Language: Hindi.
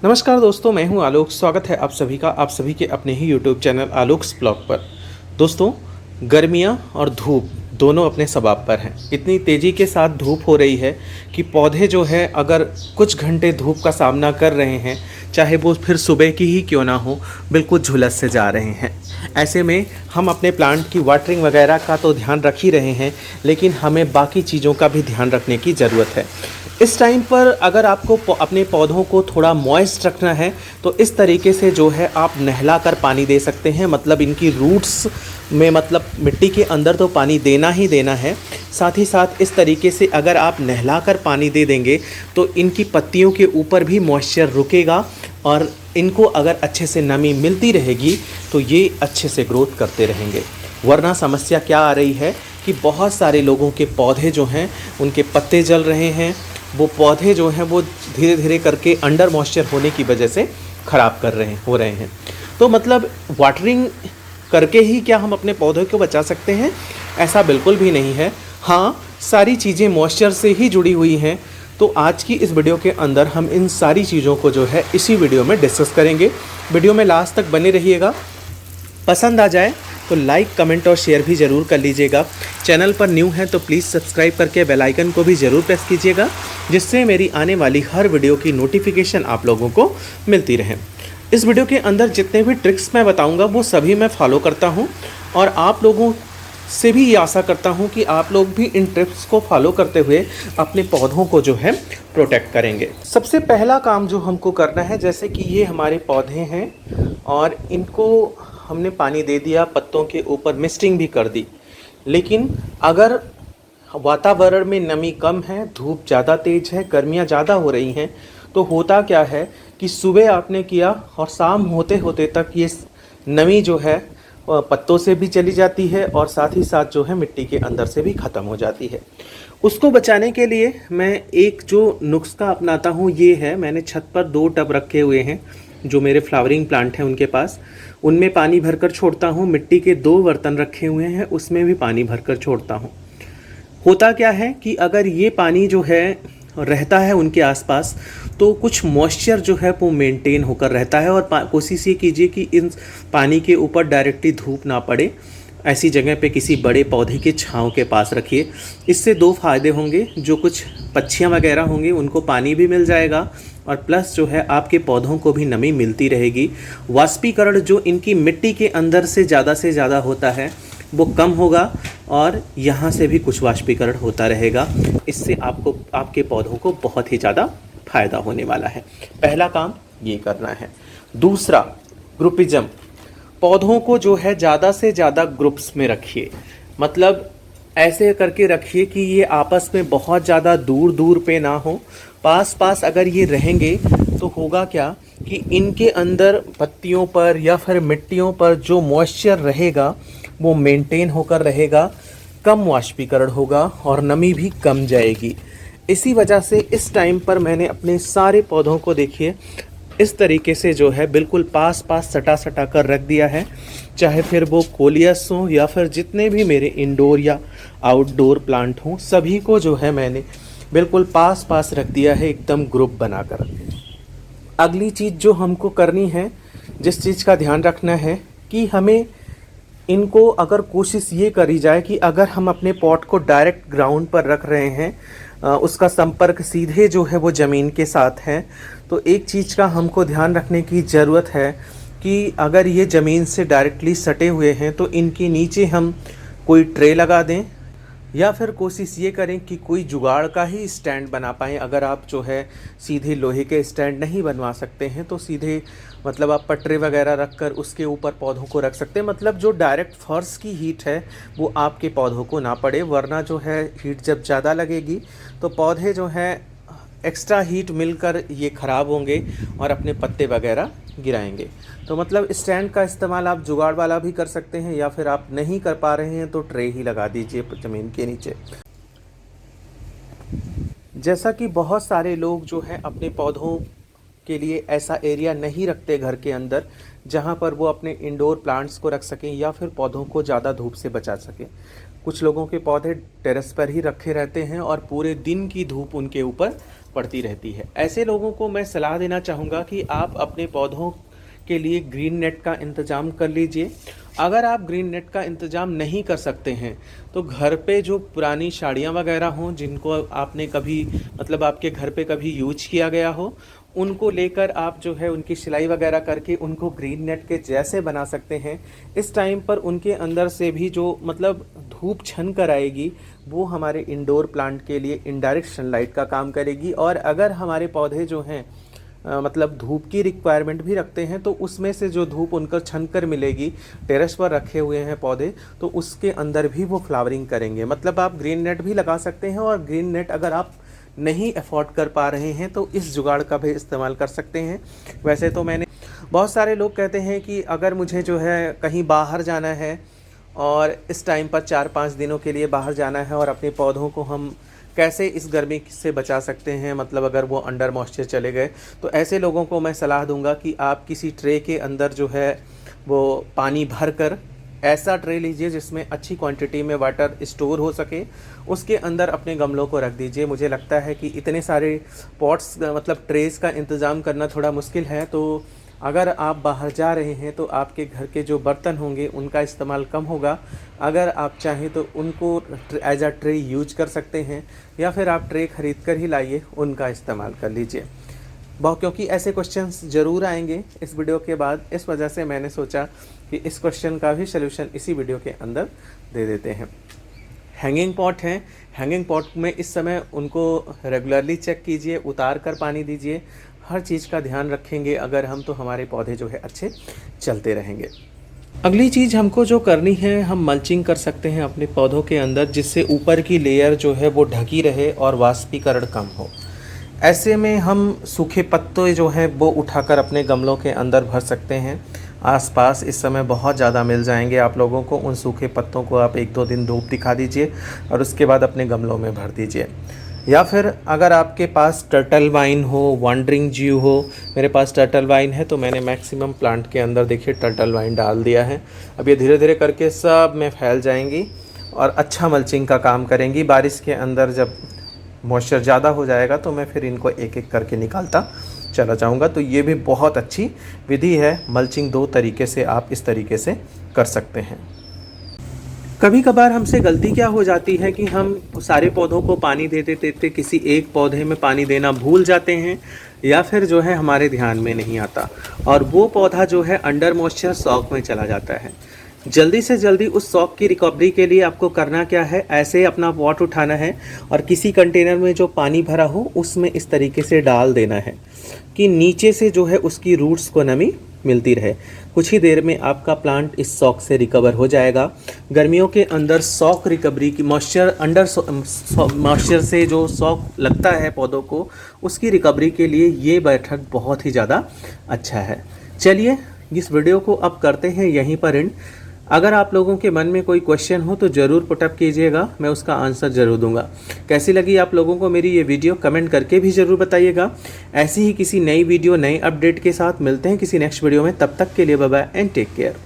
नमस्कार दोस्तों, मैं हूं आलोक। स्वागत है आप सभी का आप सभी के अपने ही यूट्यूब चैनल आलोक्स ब्लॉग पर। दोस्तों, गर्मियां और धूप दोनों अपने सबाब पर हैं। इतनी तेज़ी के साथ धूप हो रही है कि पौधे जो है अगर कुछ घंटे धूप का सामना कर रहे हैं, चाहे वो फिर सुबह की ही क्यों ना हो, बिल्कुल झुलस से जा रहे हैं। ऐसे में हम अपने प्लांट की वाटरिंग वगैरह का तो ध्यान रख ही रहे हैं, लेकिन हमें बाकी चीज़ों का भी ध्यान रखने की ज़रूरत है। इस टाइम पर अगर आपको अपने पौधों को थोड़ा मॉइस्ट रखना है तो इस तरीके से जो है आप नहला कर पानी दे सकते हैं। मतलब इनकी रूट्स में, मतलब मिट्टी के अंदर तो पानी देना ही देना है। साथ ही साथ इस तरीके से अगर आप नहला कर पानी दे देंगे तो इनकी पत्तियों के ऊपर भी मॉइस्चर रुकेगा और इनको अगर अच्छे से नमी मिलती रहेगी तो ये अच्छे से ग्रोथ करते रहेंगे। वरना समस्या क्या आ रही है कि बहुत सारे लोगों के पौधे जो हैं उनके पत्ते जल रहे हैं। वो पौधे जो हैं वो धीरे धीरे करके अंडर मॉइस्चर होने की वजह से ख़राब हो रहे हैं। तो मतलब वाटरिंग करके ही क्या हम अपने पौधों को बचा सकते हैं? ऐसा बिल्कुल भी नहीं है। हाँ, सारी चीज़ें मॉइस्चर से ही जुड़ी हुई हैं। तो आज की इस वीडियो के अंदर हम इन सारी चीज़ों को जो है इसी वीडियो में डिस्कस करेंगे। वीडियो में लास्ट तक बने रहिएगा। पसंद आ जाए तो लाइक, कमेंट और शेयर भी ज़रूर कर लीजिएगा। चैनल पर न्यू है तो प्लीज़ सब्सक्राइब करके बेल आइकन को भी ज़रूर प्रेस कीजिएगा, जिससे मेरी आने वाली हर वीडियो की नोटिफिकेशन आप लोगों को मिलती रहे। इस वीडियो के अंदर जितने भी ट्रिक्स मैं बताऊंगा वो सभी मैं फॉलो करता हूं और आप लोगों से भी ये आशा करता हूं कि आप लोग भी इन ट्रिक्स को फॉलो करते हुए अपने पौधों को जो है प्रोटेक्ट करेंगे। सबसे पहला काम जो हमको करना है, जैसे कि ये हमारे पौधे हैं और इनको हमने पानी दे दिया, पत्तों के ऊपर मिस्टिंग भी कर दी, लेकिन अगर वातावरण में नमी कम है, धूप ज़्यादा तेज़ है, गर्मियाँ ज़्यादा हो रही हैं, तो होता क्या है कि सुबह आपने किया और शाम होते होते तक ये नमी जो है पत्तों से भी चली जाती है और साथ ही साथ जो है मिट्टी के अंदर से भी ख़त्म हो जाती है। उसको बचाने के लिए मैं एक जो नुस्खा अपनाता हूँ ये है, मैंने छत पर 2 टब रखे हुए हैं जो मेरे फ्लावरिंग प्लांट हैं उनके पास। उनमें पानी भरकर छोड़ता हूँ। मिट्टी के 2 बर्तन रखे हुए हैं, उसमें भी पानी भरकर छोड़ता हूँ। होता क्या है कि अगर ये पानी जो है रहता है उनके आसपास तो कुछ मॉइस्चर जो है वो मेंटेन होकर रहता है। और कोशिश ये कीजिए कि इन पानी के ऊपर डायरेक्टली धूप ना पड़े, ऐसी जगह पे किसी बड़े पौधे के छांव के पास रखिए। इससे 2 फायदे होंगे, जो कुछ पक्षियाँ वगैरह होंगी उनको पानी भी मिल जाएगा और प्लस जो है आपके पौधों को भी नमी मिलती रहेगी। वाष्पीकरण जो इनकी मिट्टी के अंदर से ज़्यादा होता है वो कम होगा और यहाँ से भी कुछ वाष्पीकरण होता रहेगा। इससे आपको, आपके पौधों को बहुत ही ज़्यादा फायदा होने वाला है। पहला काम ये करना है। दूसरा, ग्रुपिज्म। पौधों को जो है ज़्यादा से ज़्यादा ग्रुप्स में रखिए। मतलब ऐसे करके रखिए कि ये आपस में बहुत ज़्यादा दूर दूर पे ना हो। पास पास अगर ये रहेंगे तो होगा क्या कि इनके अंदर पत्तियों पर या फिर मिट्टियों पर जो मॉइस्चर रहेगा वो मेंटेन होकर रहेगा, कम वाष्पीकरण होगा और नमी भी कम जाएगी। इसी वजह से इस टाइम पर मैंने अपने सारे पौधों को, देखिए, इस तरीके से जो है बिल्कुल पास पास सटा कर रख दिया है। चाहे फिर वो कोलियस हो या फिर जितने भी मेरे इंडोर या आउटडोर प्लांट हों, सभी को जो है मैंने बिल्कुल पास पास रख दिया है, एकदम ग्रुप बनाकर। अगली चीज़ जो हमको करनी है, जिस चीज़ का ध्यान रखना है कि हमें इनको, अगर कोशिश ये करी जाए कि अगर हम अपने पॉट को डायरेक्ट ग्राउंड पर रख रहे हैं, उसका संपर्क सीधे जो है वो ज़मीन के साथ है, तो एक चीज़ का हमको ध्यान रखने की ज़रूरत है कि अगर ये ज़मीन से डायरेक्टली सटे हुए हैं तो इनके नीचे हम कोई ट्रे लगा दें या फिर कोशिश ये करें कि कोई जुगाड़ का ही स्टैंड बना पाएँ। अगर आप जो है सीधे लोहे के स्टैंड नहीं बनवा सकते हैं तो सीधे, मतलब आप पटरे वगैरह रख कर उसके ऊपर पौधों को रख सकते हैं। मतलब जो डायरेक्ट फर्श की हीट है वो आपके पौधों को ना पड़े, वरना जो है हीट जब ज़्यादा लगेगी तो पौधे जो हैं एक्स्ट्रा हीट मिलकर ये ख़राब होंगे और अपने पत्ते वगैरह गिराएंगे। तो मतलब स्टैंड का इस्तेमाल आप जुगाड़ वाला भी कर सकते हैं, या फिर आप नहीं कर पा रहे हैं तो ट्रे ही लगा दीजिए ज़मीन के नीचे। जैसा कि बहुत सारे लोग जो हैं अपने पौधों के लिए ऐसा एरिया नहीं रखते घर के अंदर जहाँ पर वो अपने इंडोर प्लांट्स को रख सकें या फिर पौधों को ज़्यादा धूप से बचा सकें। कुछ लोगों के पौधे टेरेस पर ही रखे रहते हैं और पूरे दिन की धूप उनके ऊपर पड़ती रहती है। ऐसे लोगों को मैं सलाह देना चाहूँगा कि आप अपने पौधों के लिए ग्रीन नेट का इंतज़ाम कर लीजिए। अगर आप ग्रीन नेट का इंतज़ाम नहीं कर सकते हैं तो घर पे जो पुरानी साड़ियाँ वगैरह हों जिनको आपने कभी मतलब आपके घर पे कभी यूज किया गया हो, उनको लेकर आप जो है उनकी सिलाई वगैरह करके उनको ग्रीन नेट के जैसे बना सकते हैं। इस टाइम पर उनके अंदर से भी जो मतलब धूप छन कर आएगी वो हमारे इंडोर प्लांट के लिए इनडायरेक्ट सनलाइट का काम करेगी। और अगर हमारे पौधे जो हैं मतलब धूप की रिक्वायरमेंट भी रखते हैं तो उसमें से जो धूप उनको छन कर मिलेगी, टेरेस पर रखे हुए हैं पौधे तो उसके अंदर भी वो फ्लावरिंग करेंगे। मतलब आप ग्रीन नेट भी लगा सकते हैं और ग्रीन नेट अगर आप नहीं अफोर्ड कर पा रहे हैं तो इस जुगाड़ का भी इस्तेमाल कर सकते हैं। वैसे तो मैंने बहुत सारे लोग कहते हैं कि अगर मुझे जो है कहीं बाहर जाना है और इस टाइम पर 4-5 दिनों के लिए बाहर जाना है और अपने पौधों को हम कैसे इस गर्मी से बचा सकते हैं, मतलब अगर वो अंडर मॉइस्चर चले गए, तो ऐसे लोगों को मैं सलाह दूंगा कि आप किसी ट्रे के अंदर जो है वो पानी भर कर ऐसा ट्रे लीजिए जिसमें अच्छी क्वांटिटी में वाटर स्टोर हो सके, उसके अंदर अपने गमलों को रख दीजिए। मुझे लगता है कि इतने सारे पॉट्स मतलब ट्रेस का इंतज़ाम करना थोड़ा मुश्किल है, तो अगर आप बाहर जा रहे हैं तो आपके घर के जो बर्तन होंगे उनका इस्तेमाल कम होगा। अगर आप चाहें तो उनको एज अ ट्रे यूज कर सकते हैं या फिर आप ट्रे ख़रीद कर ही लाइए, उनका इस्तेमाल कर लीजिए। बहुत क्योंकि ऐसे क्वेश्चंस ज़रूर आएंगे इस वीडियो के बाद, इस वजह से मैंने सोचा कि इस क्वेश्चन का भी सलूशन इसी वीडियो के अंदर दे देते हैं। हैंगिंग पॉट हैं, हैंगिंग पॉट में इस समय उनको रेगुलरली चेक कीजिए, उतार कर पानी दीजिए, हर चीज़ का ध्यान रखेंगे अगर हम तो हमारे पौधे जो है अच्छे चलते रहेंगे। अगली चीज़ हमको जो करनी है, हम मल्चिंग कर सकते हैं अपने पौधों के अंदर जिससे ऊपर की लेयर जो है वो ढकी रहे और वाष्पीकरण कम हो। ऐसे में हम सूखे पत्ते जो हैं वो उठाकर अपने गमलों के अंदर भर सकते हैं। आसपास इस समय बहुत ज़्यादा मिल जाएंगे आप लोगों को। उन सूखे पत्तों को आप 1-2 दिन धूप दिखा दीजिए और उसके बाद अपने गमलों में भर दीजिए। या फिर अगर आपके पास टर्टल वाइन हो, वॉन्डरिंग ज्यू हो, मेरे पास टर्टल वाइन है तो मैंने मैक्सिमम प्लांट के अंदर देखिए टर्टल वाइन डाल दिया है। अब ये धीरे धीरे करके सब में फैल जाएंगी और अच्छा मल्चिंग का काम करेंगी। बारिश के अंदर जब मॉइस्चर ज़्यादा हो जाएगा तो मैं फिर इनको एक एक करके निकालता चला जाऊंगा। तो ये भी बहुत अच्छी विधि है मल्चिंग। 2 तरीके से आप इस तरीके से कर सकते हैं। कभी कभार हमसे गलती क्या हो जाती है कि हम सारे पौधों को पानी देते देते किसी एक पौधे में पानी देना भूल जाते हैं या फिर जो है हमारे ध्यान में नहीं आता और वो पौधा जो है अंडर मॉइस्चर शॉक में चला जाता है। जल्दी से जल्दी उस शॉक की रिकवरी के लिए आपको करना क्या है, ऐसे अपना पॉट उठाना है और किसी कंटेनर में जो पानी भरा हो उसमें इस तरीके से डाल देना है कि नीचे से जो है उसकी रूट्स को नमी मिलती रहे। कुछ ही देर में आपका प्लांट इस शॉक से रिकवर हो जाएगा। गर्मियों के अंदर शॉक रिकवरी की मॉइस्चर से जो शॉक लगता है पौधों को, उसकी रिकवरी के लिए ये बैठक बहुत ही ज़्यादा अच्छा है। चलिए इस वीडियो को अब करते हैं यहीं पर एंड। अगर आप लोगों के मन में कोई क्वेश्चन हो तो ज़रूर पुटअप कीजिएगा, मैं उसका आंसर ज़रूर दूंगा। कैसी लगी आप लोगों को मेरी ये वीडियो कमेंट करके भी ज़रूर बताइएगा। ऐसी ही किसी नई वीडियो नए अपडेट के साथ मिलते हैं किसी नेक्स्ट वीडियो में। तब तक के लिए bye bye and take care.